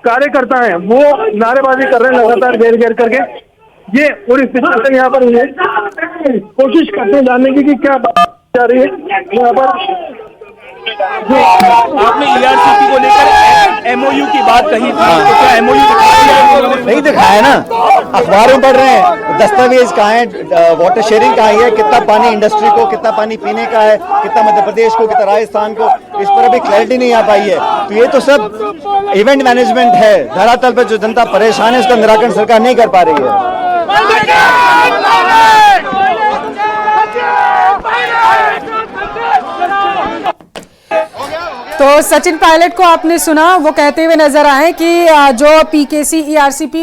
कार्यकर्ता हैं वो नारेबाजी कर रहे हैं लगातार घेर घेर करके। ये पूरी सिचुएशन यहाँ पर कोशिश करते हैं जानने की कि क्या बात जा रही है यहाँ पर। आपने ERCP को लेकर MOU की बात कही थी, तो क्या MOU नहीं दिखाया ना? अखबार में पढ़ रहे हैं, दस्तावेज कहाँ है, वाटर शेयरिंग कहाँ है, कितना पानी इंडस्ट्री को, कितना पानी पीने का है, कितना मध्य प्रदेश को, कितना राजस्थान को, इस पर अभी क्लैरिटी नहीं आ पाई है। तो ये तो सब इवेंट मैनेजमेंट है। धरातल पर जो जनता परेशान है उसका निराकरण सरकार नहीं कर पा रही है। तो सचिन पायलट को आपने सुना, वो कहते हुए नजर आए कि जो PKC ERCP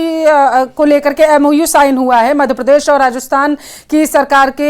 को लेकर के MOU साइन हुआ है मध्य प्रदेश और राजस्थान की सरकार के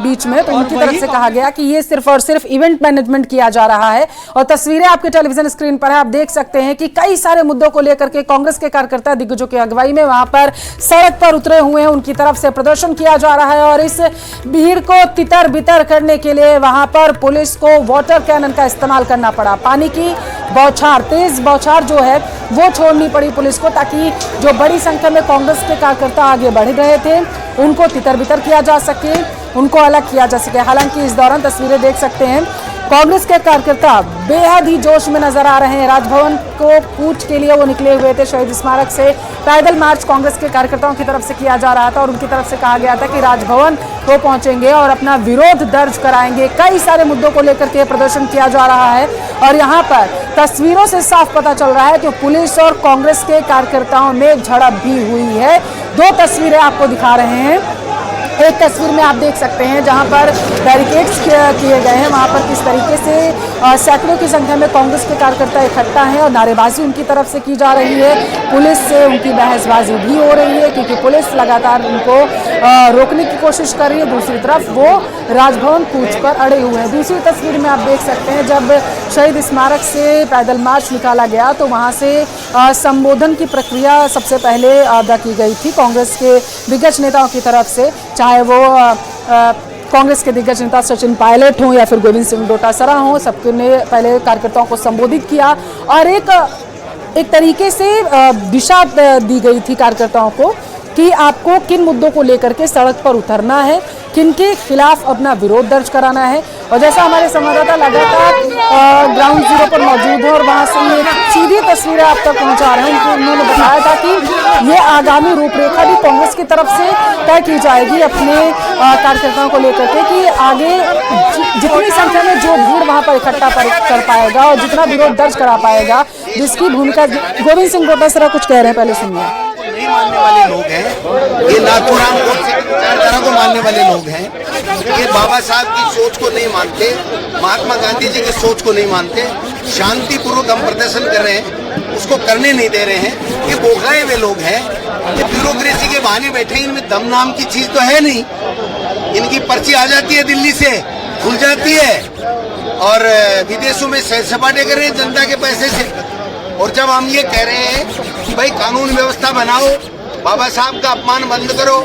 बीच में, तो उनकी तरफ से कहा गया कि ये सिर्फ और सिर्फ इवेंट मैनेजमेंट किया जा रहा है। और तस्वीरें आपके टेलीविजन स्क्रीन पर है, आप देख सकते हैं कि कई सारे मुद्दों को लेकर के कांग्रेस के कार्यकर्ता दिग्गजों की अगुवाई में वहां पर सड़क पर उतरे हुए हैं, उनकी तरफ से प्रदर्शन किया जा रहा है। और इस भीड़ को तितर बितर करने के लिए वहां पर पुलिस को वाटर कैनन का इस्तेमाल करना पड़ा। पानी की बौछार, तेज बौछार जो है वो छोड़नी पड़ी पुलिस को, ताकि जो बड़ी संख्या में कांग्रेस के कार्यकर्ता आगे बढ़ रहे थे उनको तितर बितर किया जा सके, उनको अलग किया जा सके। हालांकि इस दौरान तस्वीरें देख सकते हैं, कांग्रेस के कार्यकर्ता बेहद ही जोश में नजर आ रहे हैं। राजभवन को कूच के लिए वो निकले हुए थे। शहीद स्मारक से पैदल मार्च कांग्रेस के कार्यकर्ताओं की तरफ से किया जा रहा था और उनकी तरफ से कहा गया था कि राजभवन को पहुंचेंगे और अपना विरोध दर्ज कराएंगे। कई सारे मुद्दों को लेकर के प्रदर्शन किया जा रहा है और यहाँ पर तस्वीरों से साफ पता चल रहा है कि पुलिस और कांग्रेस के कार्यकर्ताओं में झड़प भी हुई है। दो तस्वीरें आपको दिखा रहे हैं। एक तस्वीर में आप देख सकते हैं जहां पर बैरिकेड्स किए गए हैं, वहां पर किस तरीके से सैकड़ों की संख्या में कांग्रेस के कार्यकर्ता इकट्ठा हैं और नारेबाजी उनकी तरफ से की जा रही है। पुलिस से उनकी बहसबाजी भी हो रही है क्योंकि पुलिस लगातार उनको रोकने की कोशिश कर रही है। दूसरी तरफ वो राजभवन कूच पर अड़े हुए हैं। दूसरी तस्वीर में आप देख सकते हैं जब शहीद स्मारक से पैदल मार्च निकाला गया तो वहाँ से संबोधन की प्रक्रिया सबसे पहले अदा की गई थी कांग्रेस के दिग्गज नेताओं की तरफ से, चाहे वो कांग्रेस के दिग्गज नेता सचिन पायलट हों या फिर गोविंद सिंह डोटासरा हों। सबके ने पहले कार्यकर्ताओं को संबोधित किया और एक तरीके से दिशा दी गई थी कार्यकर्ताओं को कि आपको किन मुद्दों को लेकर के सड़क पर उतरना है, किन के खिलाफ अपना विरोध दर्ज कराना है। और जैसा हमारे संवाददाता लगातार ग्राउंड जीरो पर मौजूद है और वहां से ये सीधी तस्वीरें आप तक पहुंचा रहे हैं, उन्होंने बताया था कि ये आगामी रूपरेखा भी कांग्रेस की तरफ से तय की जाएगी अपने कार्यकर्ताओं को लेकर के कि आगे जितनी संख्या में जो भीड़ वहां पर इकट्ठा कर पाएगा और जितना विरोध दर्ज करा पाएगा, जिसकी भूमिका गोविंद सिंह डोटासरा कुछ कह रहे हैं, पहले सुनिए। नहीं मानने वाले लोग हैं ये, नाथूराम गोडसे को मानने वाले लोग हैं ये, बाबा साहब की सोच को नहीं मानते, महात्मा गांधी जी की सोच को नहीं मानते। शांतिपूर्वक हम प्रदर्शन कर रहे हैं, उसको करने नहीं दे रहे हैं। ये बोखलाए हुए लोग हैं, ये ब्यूरोक्रेसी के बहाने बैठे, इनमें दम नाम की चीज तो है नहीं। इनकी पर्ची आ जाती है दिल्ली से, खुल जाती है और विदेशों में सैर सपाटे कर रहे हैं जनता के पैसे से। और जब हम ये कह रहे हैं कि भाई कानून व्यवस्था बनाओ, बाबा साहब का अपमान बंद करो,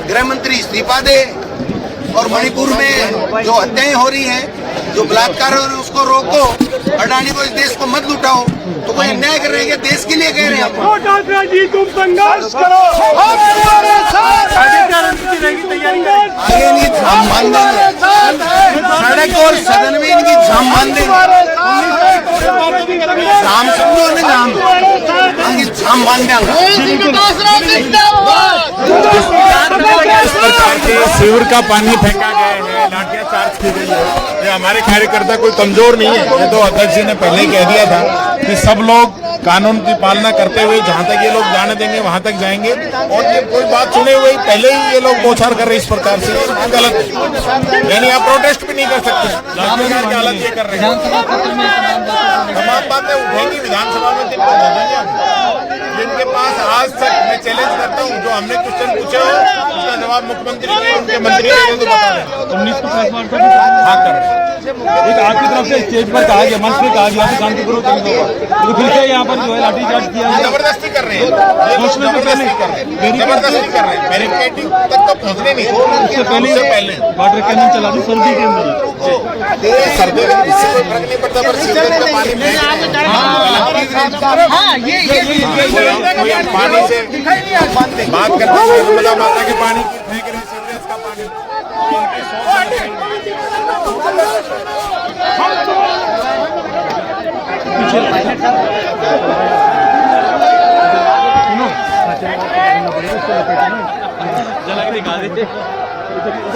गृह मंत्री इस्तीफा दे और मणिपुर में जो हत्याएं हो रही हैं, जो बलात्कार हो रहे हैं उसको रोको, अडानी को इस देश को मत लुटाओ, तो कोई अन्याय कर रहे हैं, देश के लिए कह रहे हैं। तुम संघर्ष करो, आगे इनकी झाम बांध देंगे, सड़क और सदन में इनकी झाम बांध देंगे। झाम समझो ना, झाम बांध देंगे। सीवर का पानी फेंका गया है, लाठियां चार्ज की गई है। ये हमारे कार्यकर्ता कोई कमजोर नहीं है, ये तो अध्यक्ष जी ने पहले ही कह दिया था कि सब लोग कानून की पालना करते हुए जहां तक ये लोग जाने देंगे वहां तक जाएंगे। और ये कोई बात सुने हुए पहले ही ये लोग बोछार कर रहे इस प्रकार से, गलत है। यानी आप प्रोटेस्ट भी नहीं कर सकते, हालत ये कर रहे हैं। तमाम बातें उठेंगी विधानसभा में, दिन को देंगे हम। जिनके पास आज तक मैं चैलेंज करता हूँ, जो हमने क्वेश्चन पूछे हो उसका जवाब मुख्यमंत्री ने, उनके मंत्री ने तो बता दें। 19 को प्रेस वार्ता हाँ कर रहे हैं। एक आपकी तरफ से स्टेज पर कहा गया, मंच पे कहा गया कि शांतिपूर्वक तो फिर से यहाँ पर जो है लाठीचार्ज किया, जबरदस्ती कर रहे हैं, जबरदस्ती कर रहे हैं, बैरिकेडिंग तक तो पहुँचने नहीं, उससे पहले वाटर कैनन चला दी सर्दी के अंदर। सर्दी इससे कोई फर्क नहीं पड़ता, पर सीवरेज का पानी कोई हम पानी से बात करते हैं, नर्मदा माता के पानी की फेंक रहे हैं, सीवरेज का पानी।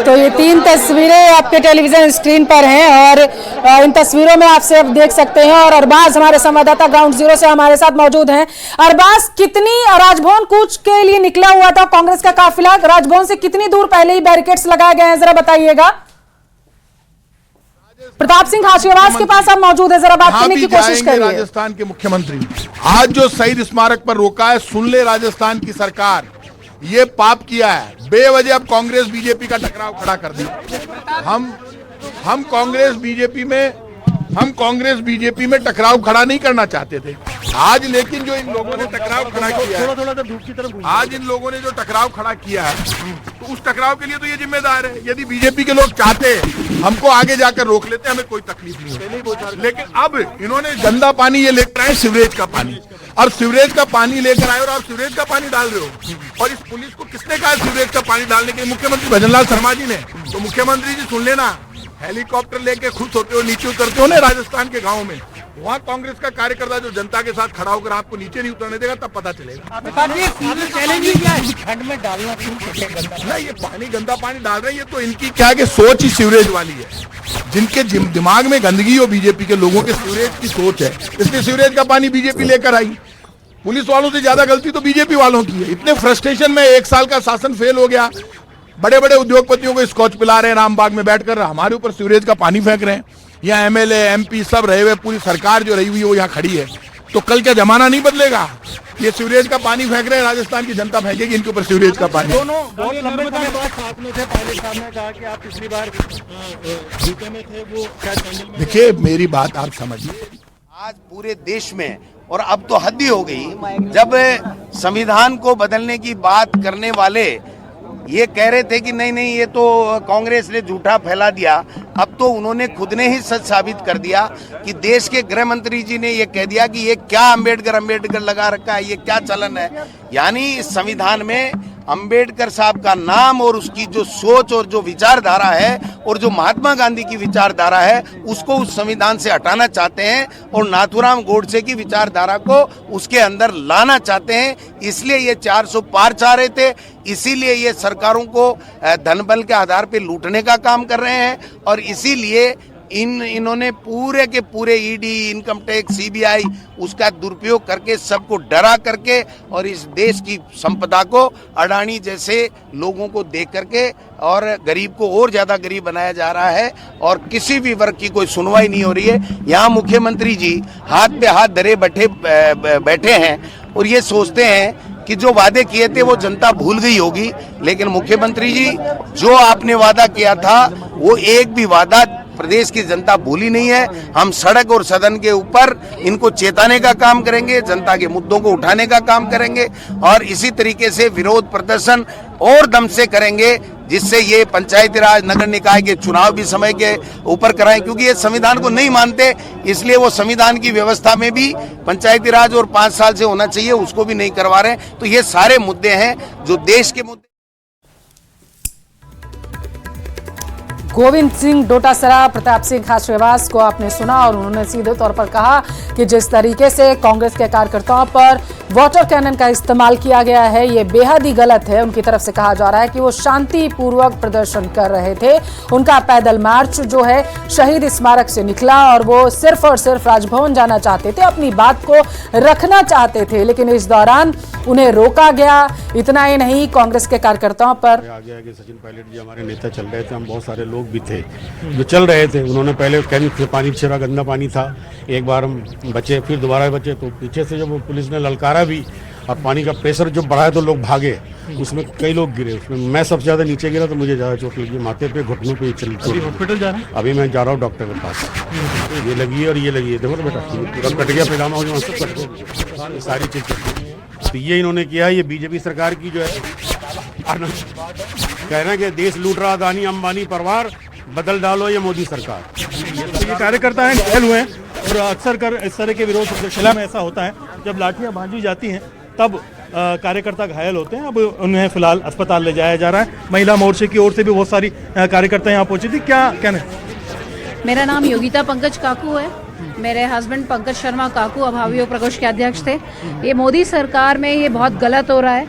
तो ये 3 तस्वीरें आपके टेलीविजन स्क्रीन पर हैं और इन तस्वीरों में आपसे अब देख सकते हैं। और अरबाज हमारे संवाददाता ग्राउंड जीरो से हमारे साथ मौजूद हैं। अरबाज, कितनी राजभवन कूच के लिए निकला हुआ था कांग्रेस का काफिला, राजभवन से कितनी दूर पहले ही बैरिकेड्स लगाए गए हैं, जरा बताइएगा। प्रताप सिंह खाचरियावास के पास आप मौजूद है, जरा बात करने की कोशिश करिए। राजस्थान के मुख्यमंत्री आज जो शहीद स्मारक पर रोका है, सुन ले राजस्थान की सरकार, ये पाप किया है। बेवजह अब कांग्रेस बीजेपी का टकराव खड़ा कर दिया। हम कांग्रेस बीजेपी में टकराव खड़ा नहीं करना चाहते थे आज, लेकिन जो इन लोगों ने टकराव खड़ा किया है, आज इन लोगों ने जो टकराव खड़ा किया है, तो उस टकराव के लिए तो ये जिम्मेदार है। यदि बीजेपी के लोग चाहते हमको आगे जाकर रोक लेते, हमें कोई तकलीफ नहीं होती। लेकिन अब इन्होंने गंदा पानी ये लेकर आए, सीवरेज का पानी, और सीवरेज का पानी लेकर आए और आप सीवरेज का पानी डाल रहे हो। और इस पुलिस को किसने कहा सीवरेज का पानी डालने के लिए? मुख्यमंत्री भजनलाल शर्मा जी ने। तो मुख्यमंत्री जी सुन लेना, हेलीकॉप्टर लेके खुद होते हो, नीचे उतरते हो ना राजस्थान के गाँव में, वहाँ कांग्रेस का कार्यकर्ता जो जनता के साथ खड़ा होकर आपको नीचे नहीं उतरने देगा, तब पता चलेगा। नहीं, ये पानी गंदा पानी डाल रहे हैं, ये तो इनकी क्या कि सोच ही सीवरेज वाली है। जिनके दिमाग में गंदगी हो बीजेपी के लोगों के, सीवरेज की सोच है, इसलिए सीवरेज का पानी बीजेपी लेकर आई। पुलिस वालों से ज्यादा गलती तो बीजेपी वालों की है। इतने फ्रस्ट्रेशन में 1 साल का शासन फेल हो गया, बड़े बड़े उद्योगपतियों को स्कॉच पिला रहे हैं रामबाग में बैठकर, हमारे ऊपर सीवरेज का पानी फेंक रहे हैं। यहाँ एमएलए एमपी सब रहे हुए, पूरी सरकार जो रही हुई है वो यहाँ खड़ी है। तो कल क्या जमाना नहीं बदलेगा? ये सीवरेज का पानी फेंक रहे हैं, राजस्थान की जनता फेंकेगी इनके ऊपर सीवरेज का पानी। दोनों बहुत लंबे समय बाद साथ में थे। पहले साहब ने कहा कि आप पिछली बार जीते में थे, वो शायद। देखिए मेरी बात आप समझिए, आज पूरे देश में, और अब तो हद ही हो गई, जब संविधान को बदलने की बात करने वाले ये कह रहे थे कि नहीं ये तो कांग्रेस ने झूठा फैला दिया, अब तो उन्होंने खुद ने ही सच साबित कर दिया कि देश के गृह मंत्री जी ने ये कह दिया कि ये क्या अंबेडकर लगा रखा है, ये क्या चलन है। यानी इस संविधान में अंबेडकर साहब का नाम और उसकी जो सोच और जो विचारधारा है और जो महात्मा गांधी की विचारधारा है, उसको उस संविधान से हटाना चाहते हैं और नाथूराम गोडसे की विचारधारा को उसके अंदर लाना चाहते हैं। इसलिए ये 400 पार चाह रहे थे, इसीलिए ये सरकारों को धनबल के आधार पर लूटने का काम कर रहे हैं। और इसीलिए इन्होंने पूरे के पूरे ईडी, इनकम टैक्स, सीबीआई उसका दुरुपयोग करके सबको डरा करके और इस देश की संपदा को अडानी जैसे लोगों को देख करके और गरीब को और ज्यादा गरीब बनाया जा रहा है और किसी भी वर्ग की कोई सुनवाई नहीं हो रही है। यहाँ मुख्यमंत्री जी हाथ पे हाथ धरे बैठे हैं और ये सोचते हैं कि जो वादे किए थे वो जनता भूल गई होगी। लेकिन मुख्यमंत्री जी, जो आपने वादा किया था वो एक भी वादा प्रदेश की जनता भूली नहीं है। हम सड़क और सदन के ऊपर इनको चेताने का काम करेंगे, जनता के मुद्दों को उठाने का काम करेंगे और इसी तरीके से विरोध प्रदर्शन और दम से करेंगे, जिससे ये पंचायती राज नगर निकाय के चुनाव भी समय के ऊपर कराएं। क्योंकि ये संविधान को नहीं मानते, इसलिए वो संविधान की व्यवस्था में भी पंचायती राज और 5 साल से होना चाहिए उसको भी नहीं करवा रहे। तो ये सारे मुद्दे हैं जो देश के मुद्दे। गोविंद सिंह डोटासरा, प्रताप सिंह खाचरियावास को आपने सुना और उन्होंने सीधे तौर पर कहा कि जिस तरीके से कांग्रेस के कार्यकर्ताओं पर वाटर कैनन का इस्तेमाल किया गया है ये बेहद ही गलत है। उनकी तरफ से कहा जा रहा है कि वो शांतिपूर्वक प्रदर्शन कर रहे थे, उनका पैदल मार्च जो है शहीद स्मारक से निकला और वो सिर्फ और सिर्फ राजभवन जाना चाहते थे, अपनी बात को रखना चाहते थे, लेकिन इस दौरान उन्हें रोका गया। इतना ही नहीं, कांग्रेस के कार्यकर्ताओं पर आ गया कि सचिन पायलट जी हमारे नेता चल रहे थे, हम बहुत सारे लोग भी थे जो चल रहे थे। उन्होंने पहले कैन से पानी छिड़ा, गंदा पानी था, एक बार हम बचे, फिर दोबारा बचे, तो पीछे से जब पुलिस ने ललकारा भी और पानी का प्रेशर जो बढ़ाया तो लोग भागे, उसमें कई लोग गिरे, उसमें मैं सबसे ज्यादा नीचे गिरा तो मुझे ज्यादा चोट लगी, माथे पे, घुटनों पे चली। हॉस्पिटल जा रहे हैं? अभी मैं जा रहा हूँ डॉक्टर के पास। ये लगी है और ये लगी है, देखो बेटा पूरा कट गया, पैजामा हो सब कट गया, सारी चीज। तो ये इन्होंने किया, ये बीजेपी सरकार की जो है कह रहे हैं कि देश लूट रहा अदानी अंबानी परिवार, बदल डालो ये मोदी सरकार। ये कार्यकर्ता हैं, घायल हुए हैं और अक्सर कर इस तरह के विरोध प्रदर्शनों में ऐसा होता है, जब लाठियां भांजी जाती हैं तब कार्यकर्ता घायल होते हैं। अब उन्हें फिलहाल अस्पताल ले जाया जा रहा है। महिला मोर्चे की ओर से भी बहुत सारी कार्यकर्ता यहाँ पहुंची थी। क्या कहना है? मेरा नाम योगिता पंकज काकू है। मेरे हस्बैंड पंकज शर्मा काकू अभावी प्रकोष्ठ के अध्यक्ष थे। ये मोदी सरकार में ये बहुत गलत हो रहा है।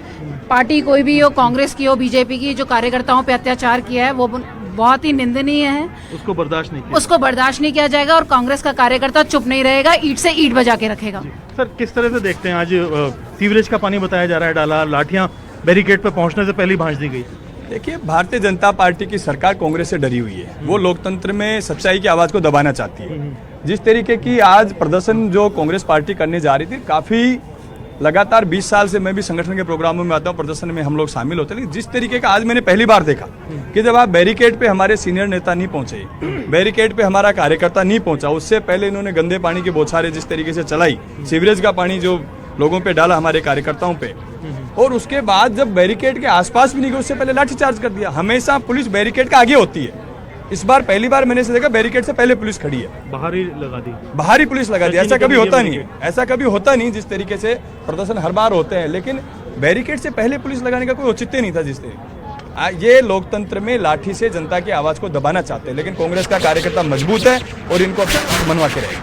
पार्टी कोई भी हो, कांग्रेस की हो, बीजेपी की, जो कार्यकर्ताओं पे अत्याचार किया है वो बहुत ही निंदनीय है। उसको बर्दाश्त नहीं किया जाएगा और कांग्रेस का कार्यकर्ता चुप नहीं रहेगा, ईंट से ईंट बजा के रखेगा। सर, किस तरह से देखते हैं आज सीवरेज का पानी बताया जा रहा है डाला, लाठियां बैरिकेड पर पहुंचने से पहले भांज दी गई? देखिए, भारतीय जनता पार्टी की सरकार कांग्रेस से डरी हुई है। वो लोकतंत्र में सच्चाई की आवाज को दबाना चाहती है। जिस तरीके की आज प्रदर्शन जो कांग्रेस पार्टी करने जा रही थी, काफी लगातार 20 साल से मैं भी संगठन के प्रोग्रामों में आता हूँ, प्रदर्शन में हम लोग शामिल होते हैं, लेकिन जिस तरीके का आज मैंने पहली बार देखा कि जब आप बैरिकेड पे हमारे सीनियर नेता नहीं पहुंचे, बैरिकेड पे हमारा कार्यकर्ता नहीं पहुंचा, उससे पहले इन्होंने गंदे पानी की बौछारें जिस तरीके से चलाई, सीवरेज का पानी जो लोगों पे डाला हमारे कार्यकर्ताओं पे, और उसके बाद जब बैरिकेड के आसपास भी नहीं गए उससे पहले लाठीचार्ज कर दिया। हमेशा पुलिस बैरिकेड का आगे होती है। इस बार पहली बार मैंने देखा बैरिकेड से पहले पुलिस खड़ी है, बाहरी पुलिस लगा दी। ऐसा कभी होता नहीं है, ऐसा कभी होता नहीं जिस तरीके से प्रदर्शन हर बार होते हैं, लेकिन बैरिकेड से पहले पुलिस लगाने का कोई औचित्य नहीं था। जिस तरीके ये लोकतंत्र में लाठी से जनता की आवाज को दबाना चाहते हैं, लेकिन कांग्रेस का कार्यकर्ता मजबूत है और इनको अब मनवा के रहेगा।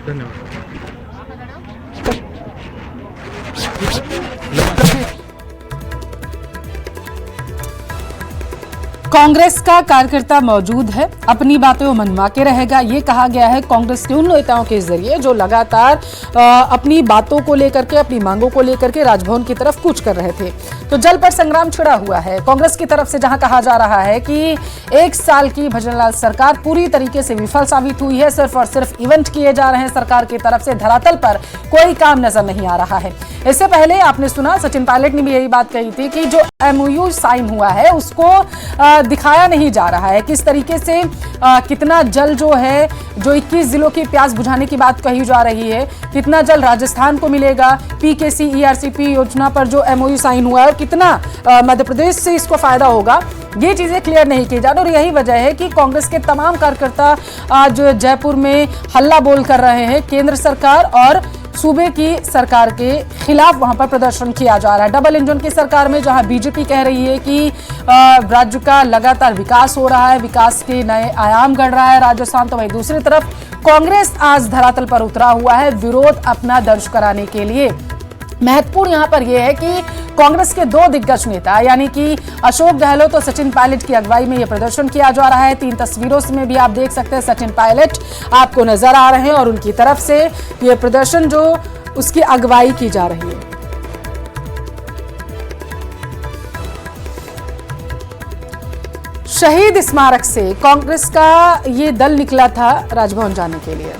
धन्यवाद। कांग्रेस का कार्यकर्ता मौजूद है, अपनी बातें वो मनवा के रहेगा, ये कहा गया है कांग्रेस के उन नेताओं के जरिए जो लगातार अपनी बातों को लेकर के, अपनी मांगों को लेकर के राजभवन की तरफ कूच कर रहे थे। तो जल पर संग्राम छिड़ा हुआ है कांग्रेस की तरफ से, जहां कहा जा रहा है कि 1 साल की भजनलाल सरकार पूरी तरीके से विफल साबित हुई है। सिर्फ और सिर्फ इवेंट किए जा रहे हैं सरकार की तरफ से, धरातल पर कोई काम नजर नहीं आ रहा है। इससे पहले आपने सुना सचिन पायलट ने भी यही बात कही थी कि जो MOU साइन हुआ है उसको दिखाया नहीं जा रहा है, किस तरीके से कितना जल जो है, जो 21 जिलों की प्यास बुझाने की बात कही जा रही है, कितना जल राजस्थान को मिलेगा, PKC ERCP योजना पर जो MOU साइन हुआ है, कितना मध्य प्रदेश से इसको फायदा होगा, ये चीजें क्लियर नहीं की जा रही। और यही वजह है कि कांग्रेस के तमाम कार्यकर्ता आज जयपुर में हल्ला बोल कर रहे हैं। केंद्र सरकार और सूबे की सरकार के खिलाफ वहां पर प्रदर्शन किया जा रहा है। डबल इंजन की सरकार में जहां बीजेपी कह रही है कि राज्य का लगातार विकास हो रहा है, विकास के नए आयाम गढ़ रहा है राजस्थान, तो वहीं दूसरी तरफ कांग्रेस आज धरातल पर उतरा हुआ है विरोध अपना दर्ज कराने के लिए। महत्वपूर्ण यहां पर यह है कि कांग्रेस के 2 दिग्गज नेता यानी कि अशोक गहलोत और सचिन पायलट की अगुवाई में यह प्रदर्शन किया जा रहा है। 3 तस्वीरों में भी आप देख सकते हैं सचिन पायलट आपको नजर आ रहे हैं और उनकी तरफ से यह प्रदर्शन जो उसकी अगुवाई की जा रही है। शहीद स्मारक से कांग्रेस का ये दल निकला था राजभवन जाने के लिए।